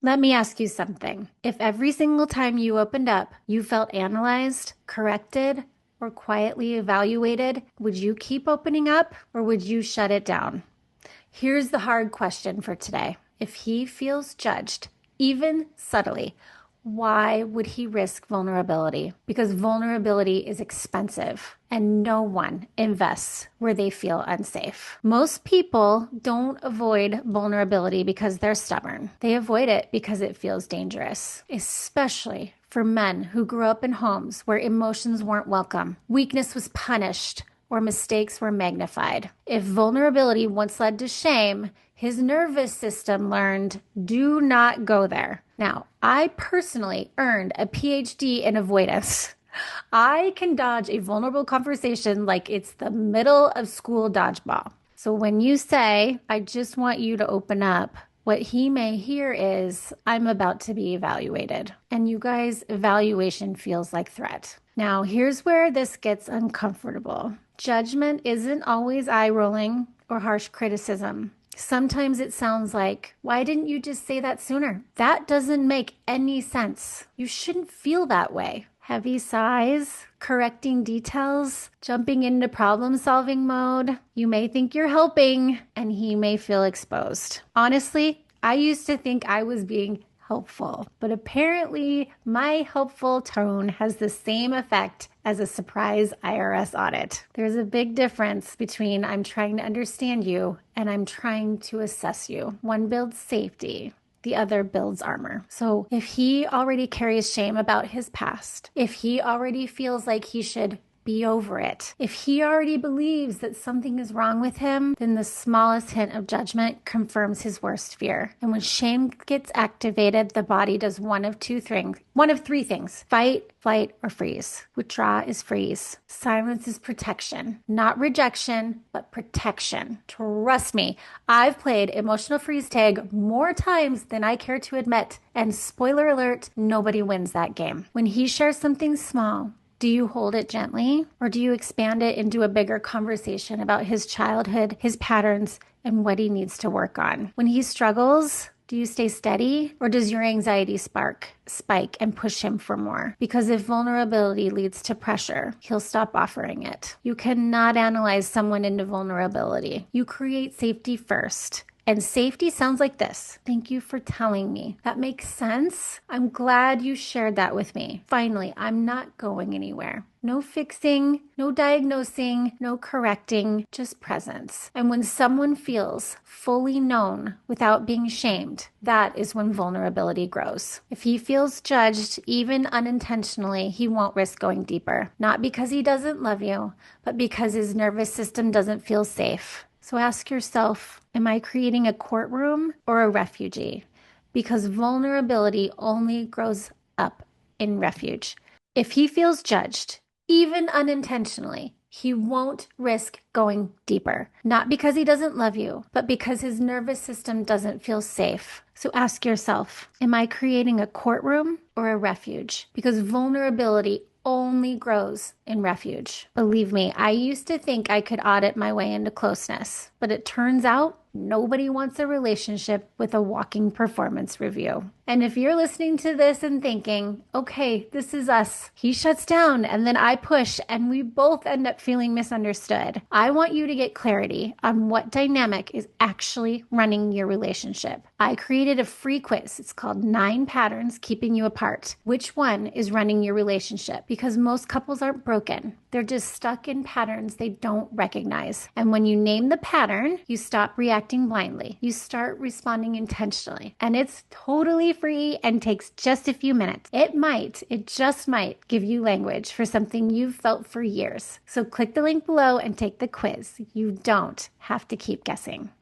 Let me ask you something. If every single time you opened up, you felt analyzed, corrected, or quietly evaluated, would you keep opening up or would you shut it down? Here's the hard question for today. If he feels judged, even subtly, why would he risk vulnerability? Because vulnerability is expensive and no one invests where they feel unsafe. Most people don't avoid vulnerability because they're stubborn. They avoid it because it feels dangerous, especially for men who grew up in homes where emotions weren't welcome, weakness was punished, or mistakes were magnified. If vulnerability once led to shame, his nervous system learned, do not go there. Now, I personally earned a PhD in avoidance. I can dodge a vulnerable conversation like it's the middle of school dodgeball. So when you say, I just want you to open up, what he may hear is, I'm about to be evaluated. And you guys, evaluation feels like threat. Now, here's where this gets uncomfortable. Judgment isn't always eye rolling or harsh criticism. Sometimes it sounds like, why didn't you just say that sooner? That doesn't make any sense. You shouldn't feel that way. Heavy sighs, correcting details, jumping into problem-solving mode. You may think you're helping, and he may feel exposed. Honestly, I used to think I was being helpful, but apparently my helpful tone has the same effect as a surprise IRS audit. There's a big difference between I'm trying to understand you and I'm trying to assess you. One builds safety. The other builds armor. So if he already carries shame about his past, if he already feels like he should be over it, if he already believes that something is wrong with him, then the smallest hint of judgment confirms his worst fear. And when shame gets activated, the body does one of three things: fight, flight, or freeze. Withdraw is freeze. Silence is protection. Not rejection, but protection. Trust me, I've played emotional freeze tag more times than I care to admit. And spoiler alert, nobody wins that game. When he shares something small, do you hold it gently, or do you expand it into a bigger conversation about his childhood, his patterns, and what he needs to work on? When he struggles, do you stay steady, or does your anxiety spike and push him for more? Because if vulnerability leads to pressure, he'll stop offering it. You cannot analyze someone into vulnerability. You create safety first. And safety sounds like this. Thank you for telling me. That makes sense. I'm glad you shared that with me. Finally, I'm not going anywhere. No fixing, no diagnosing, no correcting, just presence. And when someone feels fully known without being shamed, that is when vulnerability grows. If he feels judged, even unintentionally, he won't risk going deeper. Not because he doesn't love you, but because his nervous system doesn't feel safe. So ask yourself, am I creating a courtroom or a refugee? Because vulnerability only grows up in refuge. If he feels judged, even unintentionally, he won't risk going deeper. Not because he doesn't love you, but because his nervous system doesn't feel safe. So ask yourself, am I creating a courtroom or a refuge? Because vulnerability only grows in refuge. Believe me, I used to think I could audit my way into closeness, but it turns out nobody wants a relationship with a walking performance review. And if you're listening to this and thinking, okay, this is us, he shuts down and then I push and we both end up feeling misunderstood, I want you to get clarity on what dynamic is actually running your relationship. I created a free quiz. It's called 9 Patterns Keeping You Apart. Which one is running your relationship? Because most couples aren't broken. They're just stuck in patterns they don't recognize. And when you name the pattern, you stop reacting blindly. You start responding intentionally. And it's totally free and takes just a few minutes. It just might give you language for something you've felt for years. So click the link below and take the quiz. You don't have to keep guessing.